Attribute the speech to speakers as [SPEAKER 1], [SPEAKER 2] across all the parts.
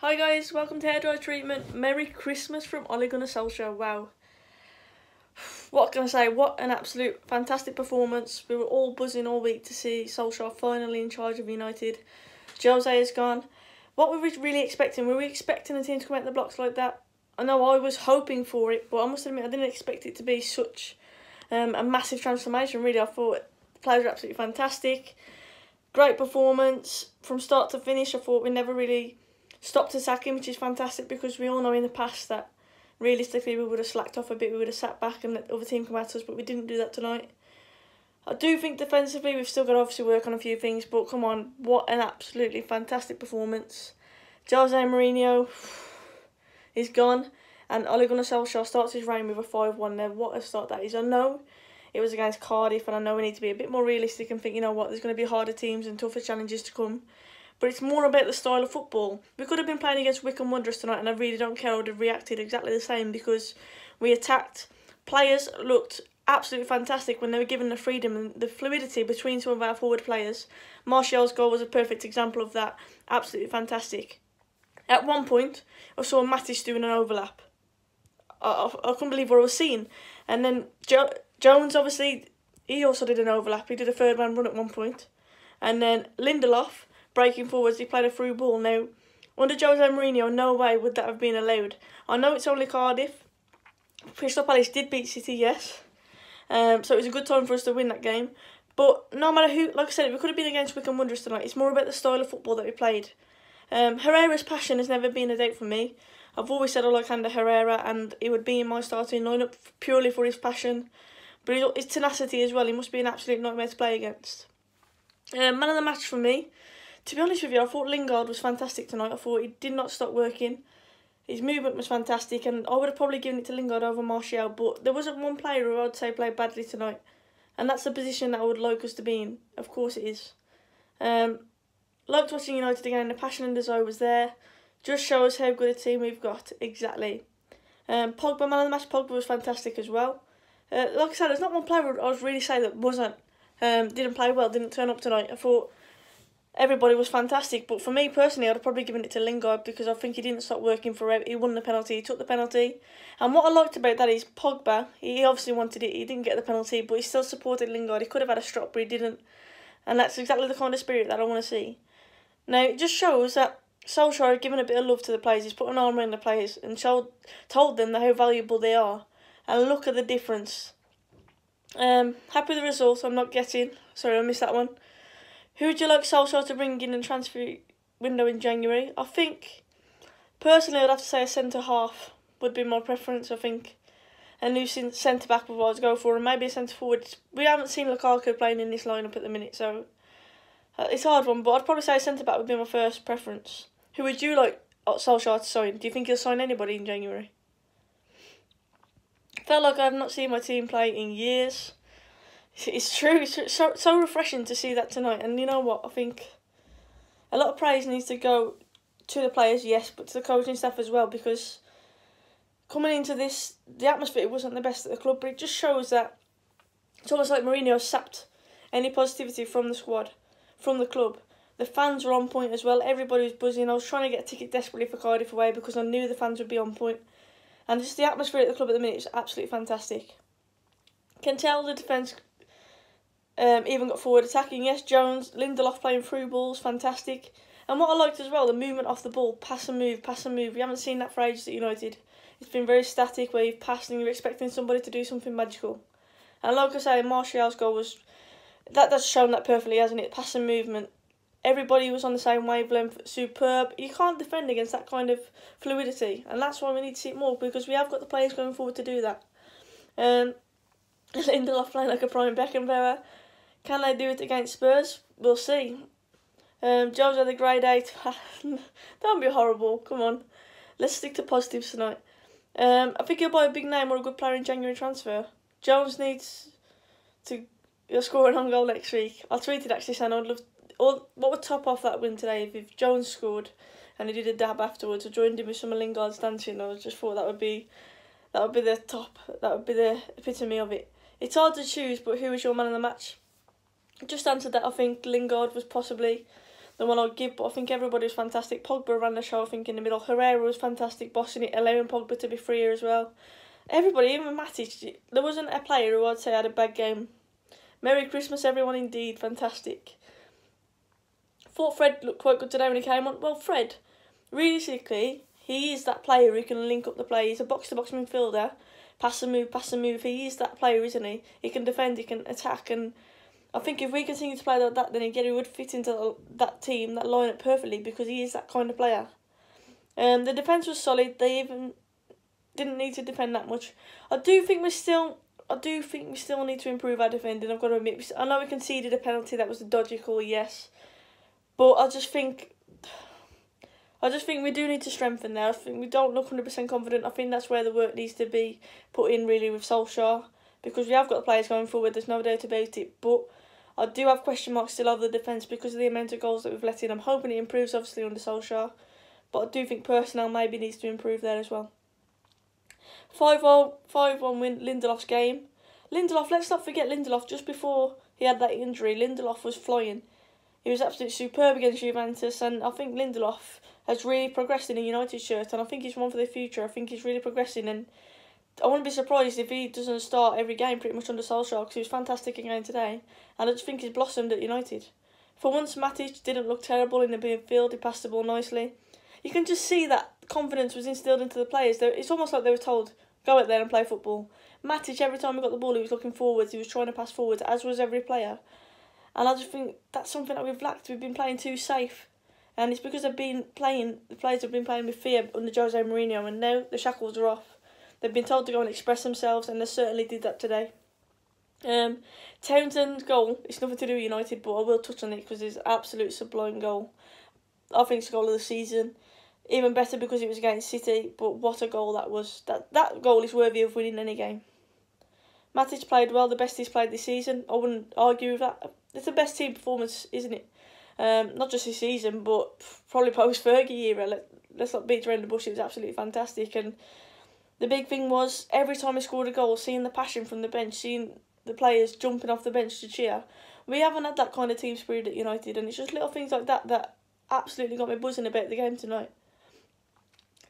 [SPEAKER 1] Hi guys, welcome to Hairdryer Treatment. Merry Christmas from Ole Gunnar Solskjaer. Wow. What can I say? What an absolute fantastic performance. We were all buzzing all week to see Solskjaer finally in charge of United. Jose is gone. What were we really expecting? Were we expecting the team to come out the blocks like that? I know I was hoping for it, but I must admit I didn't expect it to be such a massive transformation, really. I thought the players were absolutely fantastic. Great performance from start to finish. I thought we never really stopped attacking, which is fantastic because we all know in the past that realistically we would have slacked off a bit, we would have sat back and let the other team come at us, but we didn't do that tonight. I do think defensively we've still got to obviously work on a few things, but come on, what an absolutely fantastic performance. Jose Mourinho is gone, and Ole Gunnar Solskjaer starts his reign with a 5-1 there. What a start that is. I know it was against Cardiff, and I know we need to be a bit more realistic and think, you know what, there's going to be harder teams and tougher challenges to come. But it's more about the style of football. We could have been playing against Wycombe Wanderers tonight, and I really don't care. I would have reacted exactly the same because we attacked. Players looked absolutely fantastic when they were given the freedom and the fluidity between some of our forward players. Martial's goal was a perfect example of that. Absolutely fantastic. At one point, I saw Matis doing an overlap. I couldn't believe what I was seeing. And then Jones, obviously, he also did an overlap. He did a third-man run at one point. And then Lindelof, breaking forwards, he played a through ball. Now, under Jose Mourinho, no way would that have been allowed. I know it's only Cardiff. Crystal Palace did beat City, yes. So it was a good time for us to win that game. But no matter who, like I said, we could have been against Wycombe Wanderers tonight. It's more about the style of football that we played. Herrera's passion has never been a doubt for me. I've always said I like Ander Herrera, and he would be in my starting lineup purely for his passion. But his tenacity as well, he must be an absolute nightmare to play against. Man of the match for me. To be honest with you, I thought Lingard was fantastic tonight. I thought he did not stop working. His movement was fantastic, and I would have probably given it to Lingard over Martial, but there wasn't one player who I would say played badly tonight. And that's the position that I would like us to be in. Of course it is. Liked watching United again. The passion and desire was there. Just shows how good a team we've got. Exactly. Pogba, man of the match. Pogba was fantastic as well. Like I said, there's not one player I was really say that didn't play well, didn't turn up tonight. I thought everybody was fantastic, but for me personally, I'd have probably given it to Lingard because I think he didn't stop working forever. He won the penalty, he took the penalty, and what I liked about that is Pogba, he obviously wanted it, he didn't get the penalty, but he still supported Lingard. He could have had a strop, but he didn't, and that's exactly the kind of spirit that I want to see. Now, it just shows that Solskjaer had given a bit of love to the players. He's put an arm around the players and told them how valuable they are, and look at the difference. Happy with the result. I'm not getting. Sorry, I missed that one. Who would you like Solskjaer to bring in transfer window in January? I think, personally, I'd have to say a centre-half would be my preference. I think a new centre-back would I go for, and maybe a centre-forward. We haven't seen Lukaku playing in this lineup at the minute, so it's a hard one, but I'd probably say centre-back would be my first preference. Who would you like Solskjaer to sign? Do you think he'll sign anybody in January? I felt like I've not seen my team play in years. It's true, it's so refreshing to see that tonight, and you know what, I think a lot of praise needs to go to the players, yes, but to the coaching staff as well, because coming into this, the atmosphere wasn't the best at the club, but it just shows that it's almost like Mourinho sapped any positivity from the squad, from the club. The fans were on point as well, everybody was buzzing. I was trying to get a ticket desperately for Cardiff away because I knew the fans would be on point, and just the atmosphere at the club at the minute is absolutely fantastic. Can tell the defence even got forward attacking. Yes, Jones, Lindelof playing through balls, fantastic. And what I liked as well, the movement off the ball, pass and move, pass and move. We haven't seen that for ages at United. It's been very static where you've passed and you're expecting somebody to do something magical. And like I say, Martial's goal was, that's shown that perfectly, hasn't it? Pass and movement. Everybody was on the same wavelength, superb. You can't defend against that kind of fluidity, and that's why we need to see it more, because we have got the players going forward to do that. Lindelof playing like a prime Beckenbauer. Can they do it against Spurs? We'll see. Jose the grade 8. Don't be horrible. Come on. Let's stick to positives tonight. I think he'll buy a big name or a good player in January transfer. Jones needs to score an own goal next week. I tweeted actually saying I'd love. What would top off that win today if Jones scored and he did a dab afterwards? I joined him with some of Lingard's dancing. I just thought that would be the top. That would be the epitome of it. It's hard to choose, but who was your man of the match? Just answered that. I think Lingard was possibly the one I'd give, but I think everybody was fantastic. Pogba ran the show, I think, in the middle. Herrera was fantastic, bossing it, allowing Pogba to be freer as well. Everybody, even Matic, there wasn't a player who I'd say had a bad game. Merry Christmas, everyone, indeed. Fantastic. Thought Fred looked quite good today when he came on. Well, Fred, realistically, he is that player who can link up the play. He's a box-to-box midfielder. Pass and move. He is that player, isn't he? He can defend, he can attack, and I think if we continue to play like that, then he would fit into that team, that lineup perfectly, because he is that kind of player. The defence was solid. They even didn't need to defend that much. I do think we still need to improve our defending. I've got to admit, I know we conceded a penalty that was a dodgy call, yes, but I just think we do need to strengthen there. I think we don't look 100% confident. I think that's where the work needs to be put in, really, with Solskjaer, because we have got the players going forward, there's no doubt about it, but I do have question marks still over the defence because of the amount of goals that we've let in. I'm hoping it improves, obviously, under Solskjaer, but I do think personnel maybe needs to improve there as well. 5-1 win, Lindelof's game. Lindelof, let's not forget Lindelof, just before he had that injury, Lindelof was flying. He was absolutely superb against Juventus, and I think Lindelof has really progressed in a United shirt, and I think he's one for the future. I think he's really progressing, and I wouldn't be surprised if he doesn't start every game pretty much under Solskjaer, because he was fantastic again today, and I just think he's blossomed at United. For once, Matic didn't look terrible in the midfield. He passed the ball nicely. You can just see that confidence was instilled into the players. It's almost like they were told, go out there and play football. Matic, every time he got the ball, he was looking forwards, he was trying to pass forwards, as was every player. And I just think that's something that we've lacked. We've been playing too safe. And it's because the players have been playing with fear under Jose Mourinho, and now the shackles are off. They've been told to go and express themselves, and they certainly did that today. Townsend's goal, it's nothing to do with United, but I will touch on it because it's an absolute sublime goal. I think it's the goal of the season. Even better because it was against City, but what a goal that was. That goal is worthy of winning any game. Matic played well, the best he's played this season. I wouldn't argue with that. It's the best team performance, isn't it? Not just this season, but probably post-Fergie era. Let's not beat around the bush, it was absolutely fantastic. And the big thing was, every time he scored a goal, seeing the passion from the bench, seeing the players jumping off the bench to cheer. We haven't had that kind of team spirit at United, and it's just little things like that that absolutely got me buzzing about the game tonight.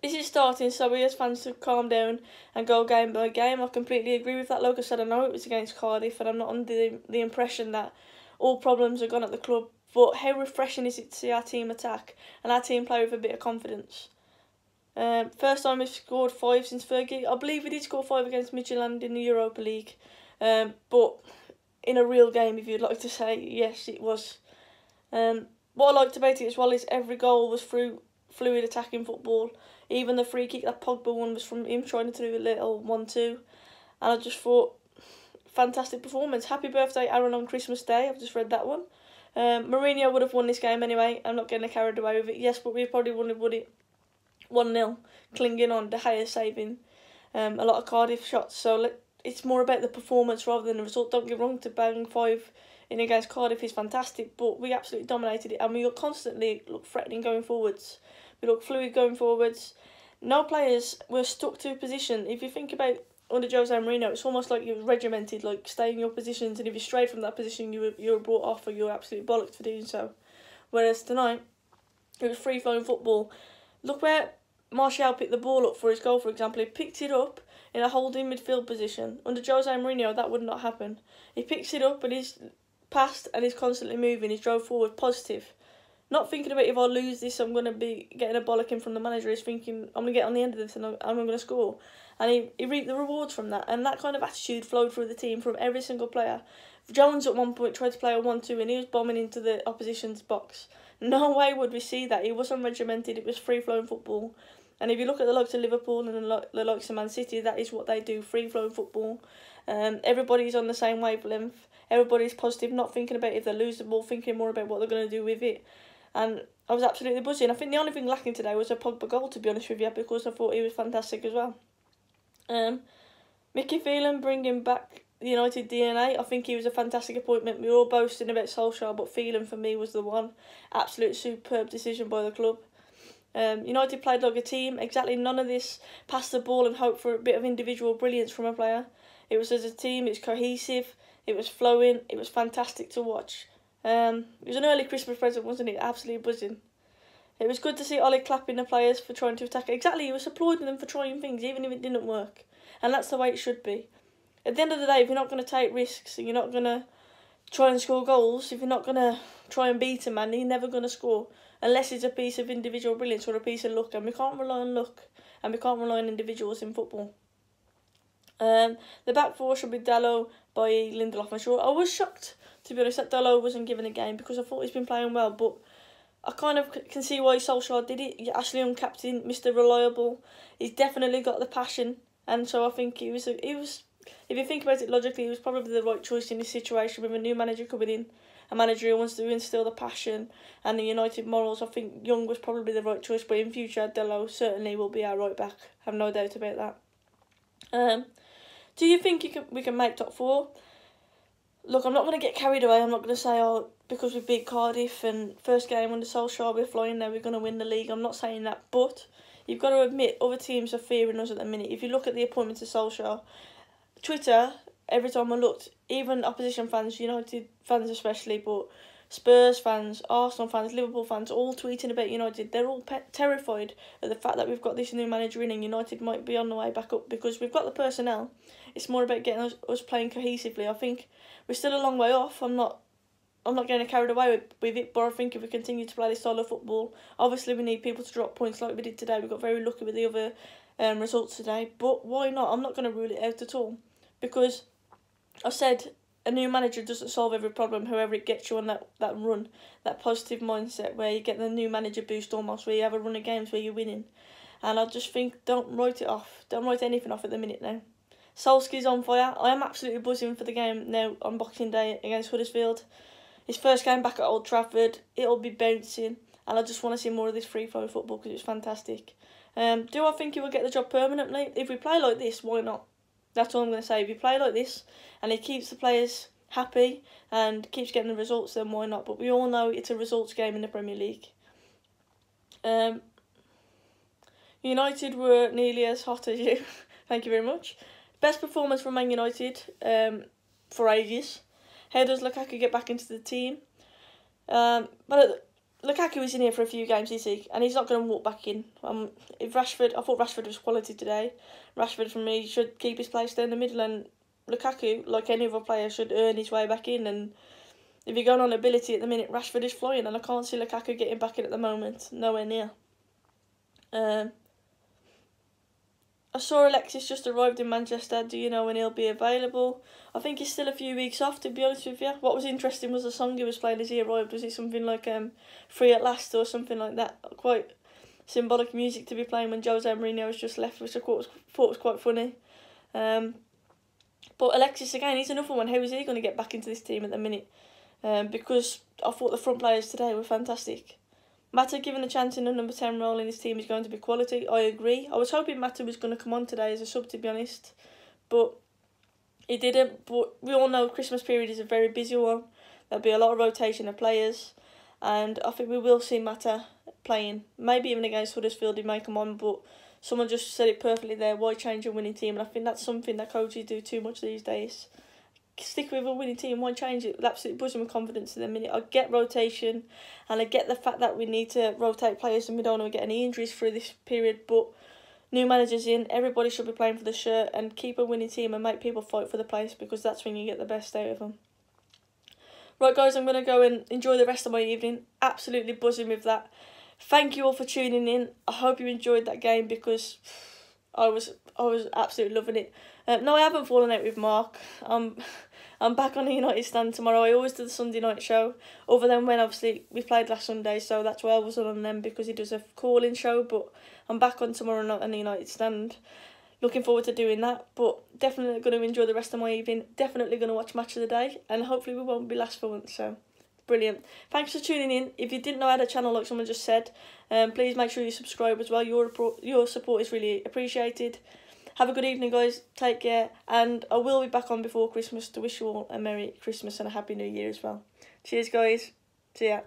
[SPEAKER 1] This is starting, so we as fans to calm down and go game by game. I completely agree with that. Like I said, I know it was against Cardiff, and I'm not under the impression that all problems are gone at the club, but how refreshing is it to see our team attack and our team play with a bit of confidence. First time we've scored 5 since Fergie. I believe we did score 5 against Midtjylland in the Europa League, but in a real game, if you'd like to say, yes, it was. What I liked about it as well is every goal was through fluid attacking football. Even the free kick that Pogba won was from him trying to do a little 1-2. And I just thought, fantastic performance. Happy birthday, Aaron, on Christmas Day. I've just read that one. Mourinho would have won this game anyway. I'm not getting carried away with it. Yes, but we probably wouldn't have won it 1-0, clinging on. De Gea saving a lot of Cardiff shots. So it's more about the performance rather than the result. Don't get wrong, to bang 5 in against Cardiff is fantastic, but we absolutely dominated it, and we constantly look threatening going forwards. We look fluid going forwards. No players were stuck to a position. If you think about under Jose Mourinho, it's almost like you were regimented, like stay in your positions, and if you strayed from that position, you were brought off, or you were absolutely bollocked for doing so. Whereas tonight, it was free-flowing football. Look where Martial picked the ball up for his goal, for example. He picked it up in a holding midfield position. Under Jose Mourinho, that would not happen. He picks it up and he's passed and he's constantly moving. He's drove forward, positive. Not thinking about if I lose this, I'm going to be getting a bollocking from the manager. He's thinking, I'm going to get on the end of this and I'm going to score. And he reaped the rewards from that. And that kind of attitude flowed through the team from every single player. Jones at one point tried to play a 1-2 and he was bombing into the opposition's box. No way would we see that. He wasn't regimented. It was free-flowing football. And if you look at the likes of Liverpool and the likes of Man City, that is what they do, free-flowing football. Everybody's on the same wavelength. Everybody's positive, not thinking about if they lose the ball, thinking more about what they're going to do with it. And I was absolutely buzzing. I think the only thing lacking today was a Pogba goal, to be honest with you, because I thought he was fantastic as well. Mickey Phelan bringing back the United DNA. I think he was a fantastic appointment. We were all boasting about Solskjaer, but Phelan for me was the one. Absolute superb decision by the club. United played like a team. Exactly none of this pass the ball and hope for a bit of individual brilliance from a player. It was as a team, it's cohesive, it was flowing, it was fantastic to watch. It was an early Christmas present, wasn't it? Absolutely buzzing. It was good to see Ollie clapping the players for trying to attack. Exactly, he was applauding them for trying things, even if it didn't work. And that's the way it should be. At the end of the day, if you're not going to take risks and you're not going to try and score goals, if you're not going to try and beat a man, you're never going to score. Unless it's a piece of individual brilliance or a piece of luck. And we can't rely on luck. And we can't rely on individuals in football. The back four should be Dalot, Bailly, Lindelof and Shaw. I was shocked, to be honest, that Dalot wasn't given a game because I thought he's been playing well. But I kind of can see why Solskjaer did it. Ashley Young captain, Mr. Reliable. He's definitely got the passion. And so I think he was, if you think about it logically, he was probably the right choice in this situation with a new manager coming in. A manager who wants to instill the passion and the United morals. I think Young was probably the right choice. But in future, Dalot certainly will be our right back. I have no doubt about that. Do you think we can make top four? Look, I'm not going to get carried away. I'm not going to say, oh, because we beat Cardiff and first game under Solskjaer, we're flying there, we're going to win the league. I'm not saying that, but you've got to admit other teams are fearing us at the minute. If you look at the appointment of Solskjaer, Twitter, every time I looked, even opposition fans, United fans especially, but Spurs fans, Arsenal fans, Liverpool fans, all tweeting about United. They're all terrified at the fact that we've got this new manager in and United might be on the way back up because we've got the personnel. It's more about getting us playing cohesively. I think we're still a long way off. I'm not getting carried away with it, but I think if we continue to play this style of football, obviously we need people to drop points like we did today. We got very lucky with the other results today, but why not? I'm not going to rule it out at all because I said a new manager doesn't solve every problem, however it gets you on that run, that positive mindset where you get the new manager boost almost, where you have a run of games where you're winning. And I just think, don't write it off. Don't write anything off at the minute now. Solskjaer's on fire. I am absolutely buzzing for the game now on Boxing Day against Huddersfield. His first game back at Old Trafford. It'll be bouncing. And I just want to see more of this free-flowing football because it's fantastic. Do I think he will get the job permanently? If we play like this, why not? That's all I'm going to say. If you play like this and he keeps the players happy and keeps getting the results, then why not? But we all know it's a results game in the Premier League. United were nearly as hot as you. Thank you very much. Best performance from Man United for ages. How does Lukaku get back into the team? But Lukaku is in here for a few games, is he? And he's not going to walk back in. I thought Rashford was quality today. Rashford, for me, should keep his place there in the middle. And Lukaku, like any other player, should earn his way back in. And if you're going on ability at the minute, Rashford is flying. And I can't see Lukaku getting back in at the moment. Nowhere near. I saw Alexis just arrived in Manchester. Do you know when he'll be available? I think he's still a few weeks off, to be honest with you. What was interesting was the song he was playing as he arrived. Was it something like Free at Last or something like that? Quite symbolic music to be playing when Jose Mourinho has just left, which I thought was quite funny. But Alexis, again, he's another one. How is he going to get back into this team at the minute? Because I thought the front players today were fantastic. Mata given a chance in the number 10 role in his team is going to be quality. I agree. I was hoping Mata was going to come on today as a sub, to be honest. But he didn't. But we all know Christmas period is a very busy one. There'll be a lot of rotation of players. And I think we will see Mata playing. Maybe even against Huddersfield he may come on. But someone just said it perfectly there. Why change a winning team? And I think that's something that coaches do too much these days. Stick with a winning team, why change it? Absolutely buzzing with confidence in the minute. I get rotation and I get the fact that we need to rotate players and we don't want to get any injuries through this period, but new managers in, everybody should be playing for the shirt and keep a winning team and make people fight for the place because that's when you get the best out of them. Right guys, I'm going to go and enjoy the rest of my evening. Absolutely buzzing with that. Thank you all for tuning in. I hope you enjoyed that game because I was absolutely loving it. No, I haven't fallen out with Mark. I'm back on the United stand tomorrow. I always do the Sunday night show, other than when obviously we played last Sunday, so that's why I wasn't on them because he does a call-in show. But I'm back on tomorrow night on the United stand. Looking forward to doing that, but definitely going to enjoy the rest of my evening. Definitely going to watch Match of the Day, and hopefully we won't be last for once. So brilliant. Thanks for tuning in. If you didn't know I had a channel like someone just said, please make sure you subscribe as well. Your support is really appreciated. Have a good evening, guys. Take care. And I will be back on before Christmas to wish you all a Merry Christmas and a Happy New Year as well. Cheers, guys. See ya.